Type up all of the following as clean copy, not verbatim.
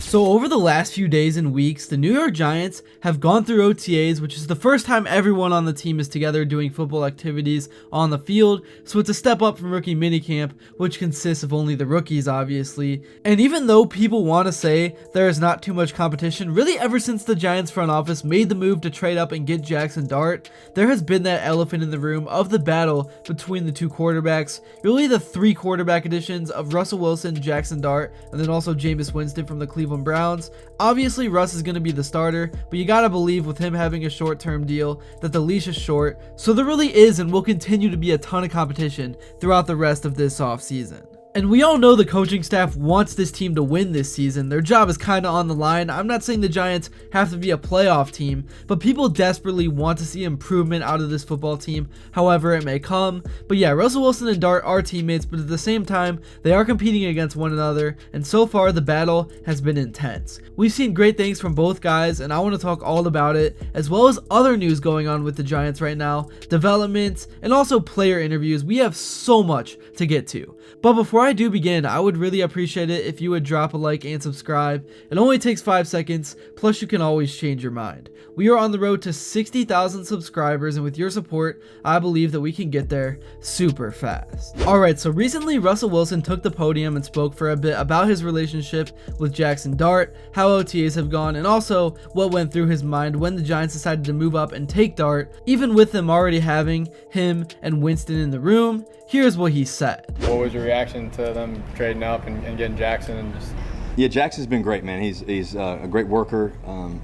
So over the last few days and weeks, the New York Giants have gone through OTAs, which is the first time everyone on the team is together doing football activities on the field. So it's a step up from rookie minicamp, which consists of only the rookies, obviously. And even though people want to say there is not too much competition, really ever since the Giants front office made the move to trade up and get Jaxson Dart, there has been that elephant in the room of the battle between the two quarterbacks. Really the three quarterback additions of Russell Wilson, Jaxson Dart, and then also Jameis Winston from the Cleveland Browns. Obviously Russ is going to be the starter, but you gotta believe with him having a short-term deal that the leash is short, so there really is and will continue to be a ton of competition throughout the rest of this offseason. And we all know the coaching staff wants this team to win this season. Their job is kind of on the line. I'm not saying the Giants have to be a playoff team, but people desperately want to see improvement out of this football team, however it may come. But yeah, Russell Wilson and Dart are teammates, but at the same time, they are competing against one another, and so far the battle has been intense. We've seen great things from both guys, and I want to talk all about it, as well as other news going on with the Giants right now, developments, and also player interviews. We have so much to get to. But before I do begin, I would really appreciate it if you would drop a like and subscribe. It only takes 5 seconds, plus you can always change your mind. We are on the road to 60,000 subscribers, and with your support, I believe that we can get there super fast. Alright, so recently Russell Wilson took the podium and spoke for a bit about his relationship with Jaxson Dart, how OTAs have gone, and also what went through his mind when the Giants decided to move up and take Dart, even with them already having him and Winston in the room. Here's what he said. What was your reaction to them trading up and getting Jaxson and just... Yeah, Jackson's been great, man. He's a great worker,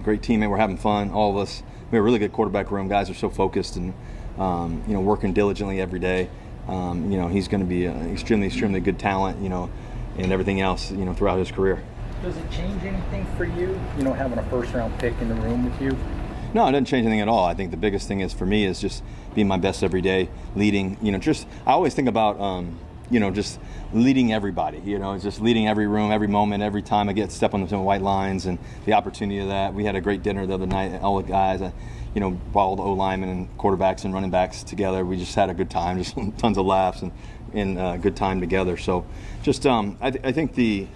great teammate. We're having fun, all of us. We have a really good quarterback room. Guys are so focused and working diligently every day. He's going to be an extremely good talent, and everything else, throughout his career. Does it change anything for you, having a first-round pick in the room with you? No, it doesn't change anything at all. I think the biggest thing is for me is just being my best every day, leading. I always think about, just leading everybody. Just leading every room, every moment, every time I get step on the white lines, and the opportunity of that. We had a great dinner the other night. All the guys, all the O linemen and quarterbacks and running backs together. We just had a good time, just tons of laughs and good time together. So, just I think the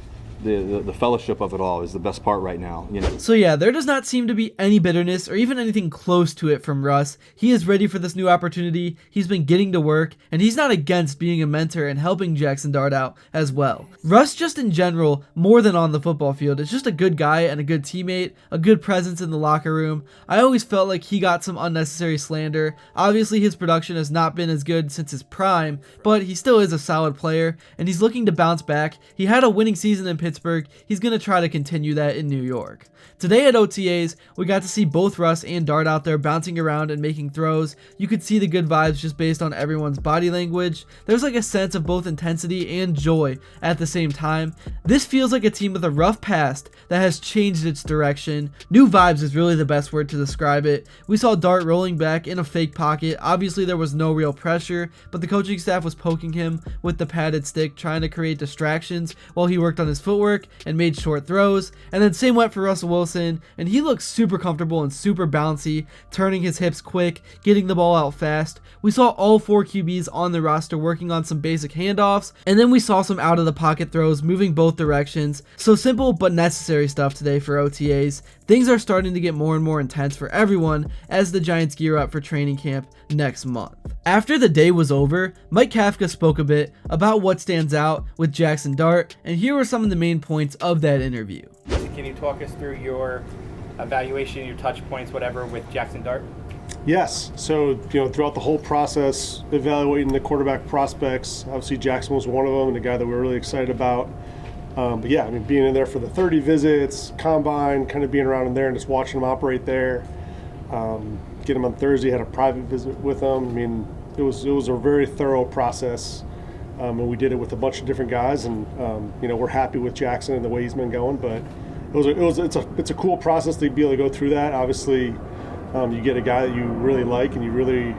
fellowship of it all is the best part right now. So yeah, there does not seem to be any bitterness or even anything close to it from Russ. He is ready for this new opportunity. He's been getting to work, and he's not against being a mentor and helping Jaxson Dart out as well. Russ, just in general, more than on the football field, is just a good guy and a good teammate, a good presence in the locker room. I always felt like he got some unnecessary slander. Obviously his production has not been as good since his prime, but he still is a solid player, and he's looking to bounce back. He had a winning season in Pittsburgh. He's going to try to continue that in New York. Today at OTAs, we got to see both Russ and Dart out there bouncing around and making throws. You could see the good vibes just based on everyone's body language. There's like a sense of both intensity and joy at the same time. This feels like a team with a rough past that has changed its direction. New vibes is really the best word to describe it. We saw Dart rolling back in a fake pocket. Obviously there was no real pressure, but the coaching staff was poking him with the padded stick, trying to create distractions while he worked on his footwork and made short throws. And then same went for Russell Wilson, and he looked super comfortable and super bouncy, turning his hips quick, getting the ball out fast. We saw all 4 QBs on the roster working on some basic handoffs, and then we saw some out of the pocket throws moving both directions. So simple but necessary stuff today for OTAs. Things are starting to get more and more intense for everyone as the Giants gear up for training camp next month. After the day was over, Mike Kafka spoke a bit about what stands out with Jaxson Dart, and here were some of the main points of that interview. Can you talk us through your evaluation, your touch points, whatever, with Jaxson Dart? Yes. So, throughout the whole process, evaluating the quarterback prospects, obviously Jaxson was one of them and a guy that we're really excited about. But yeah, being in there for the 30 visits, combine, kind of being around in there and just watching him operate there. Get him on Thursday, had a private visit with him. It was a very thorough process. And we did it with a bunch of different guys, and we're happy with Jaxson and the way he's been going. But it's a cool process to be able to go through that. Obviously, you get a guy that you really like and you really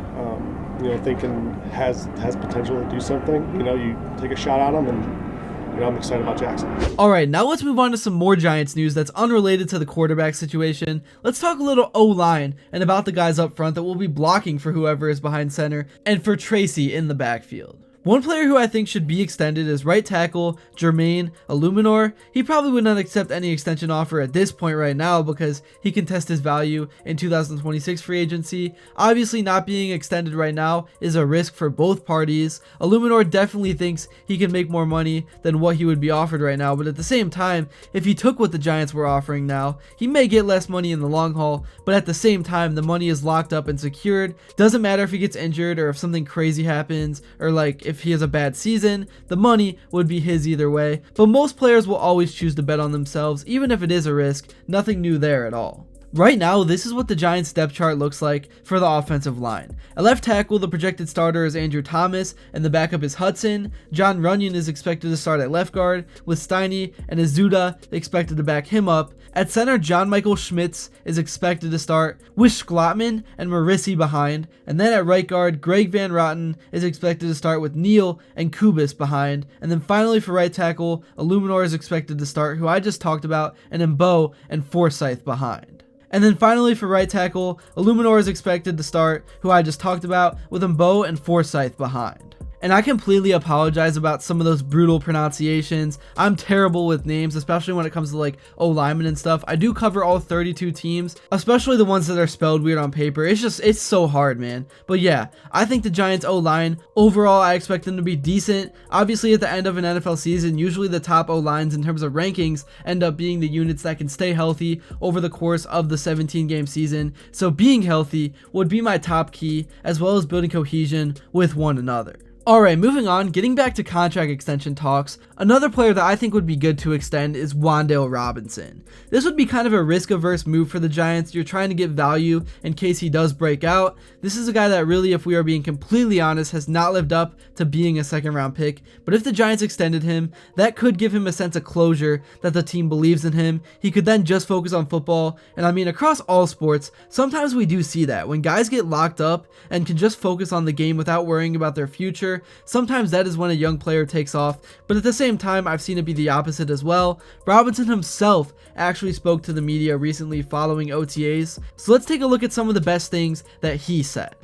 thinking has potential to do something. You take a shot at him, and I'm excited about Jaxson. Alright, now let's move on to some more Giants news that's unrelated to the quarterback situation. Let's talk a little O-line and about the guys up front that will be blocking for whoever is behind center and for Tracy in the backfield. One player who I think should be extended is right tackle Jermaine Illuminor. He probably would not accept any extension offer at this point right now because he can test his value in 2026 free agency. Obviously, not being extended right now is a risk for both parties. Illuminor definitely thinks he can make more money than what he would be offered right now, but at the same time, if he took what the Giants were offering now, he may get less money in the long haul, but at the same time, the money is locked up and secured. Doesn't matter if he gets injured or if something crazy happens, or like if he has a bad season, the money would be his either way. But most players will always choose to bet on themselves, even if it is a risk. Nothing new there at all. Right now, this is what the Giants depth chart looks like for the offensive line. At left tackle, the projected starter is Andrew Thomas, and the backup is Hudson. John Runyon is expected to start at left guard, with Steiny and Azuda expected to back him up. At center, John Michael Schmitz is expected to start, with Schlotman and Marissi behind. And then at right guard, Greg Van Roten is expected to start with Neal and Kubis behind. And then finally for right tackle, Illuminor is expected to start, who I just talked about, and Mbo and Forsyth behind. And then finally for right tackle, Illuminor is expected to start, who I just talked about, with Mbo and Forsyth behind. And I completely apologize about some of those brutal pronunciations. I'm terrible with names, especially when it comes to like O-linemen and stuff. I do cover all 32 teams, especially the ones that are spelled weird on paper. It's so hard, man. But yeah, I think the Giants O-line, overall, I expect them to be decent. Obviously, at the end of an NFL season, usually the top O-lines in terms of rankings end up being the units that can stay healthy over the course of the 17-game season. So being healthy would be my top key, as well as building cohesion with one another. Alright, moving on, getting back to contract extension talks, another player that I think would be good to extend is Wan'Dale Robinson. This would be kind of a risk-averse move for the Giants. You're trying to get value in case he does break out. This is a guy that really, if we are being completely honest, has not lived up to being a second-round pick, but if the Giants extended him, that could give him a sense of closure that the team believes in him. He could then just focus on football, and I mean, across all sports, sometimes we do see that. When guys get locked up and can just focus on the game without worrying about their future, sometimes that is when a young player takes off, but at the same time, I've seen it be the opposite as well. Robinson himself actually spoke to the media recently following OTAs, so let's take a look at some of the best things that he said.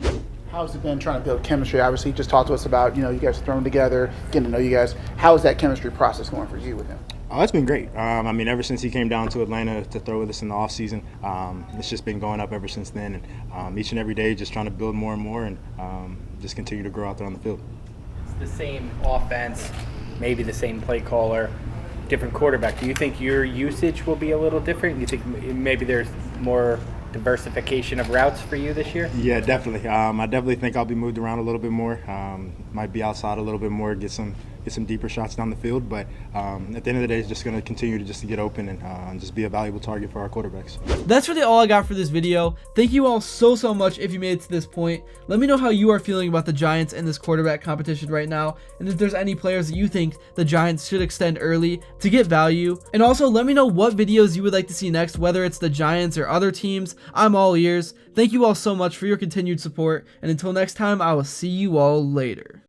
How's it been trying to build chemistry? Obviously, you just talked to us about, you guys throwing together, getting to know you guys. How is that chemistry process going for you with him? Oh, it's been great. I mean, ever since he came down to Atlanta to throw with us in the offseason, it's just been going up ever since then. And each and every day, just trying to build more and more and just continue to grow out there on the field. It's the same offense, maybe the same play caller, different quarterback. Do you think your usage will be a little different? Do you think maybe there's more diversification of routes for you this year? Yeah, definitely. I definitely think I'll be moved around a little bit more. Might be outside a little bit more, get some deeper shots down the field. But at the end of the day, it's just going to continue to get open and just be a valuable target for our quarterbacks. That's really all I got for this video. Thank you all so much if you made it to this point. Let me know how you are feeling about the Giants in this quarterback competition right now, and if there's any players that you think the Giants should extend early to get value. And also let me know what videos you would like to see next, whether it's the Giants or other teams. I'm all ears. Thank you all so much for your continued support, and until next time, I will see you all later.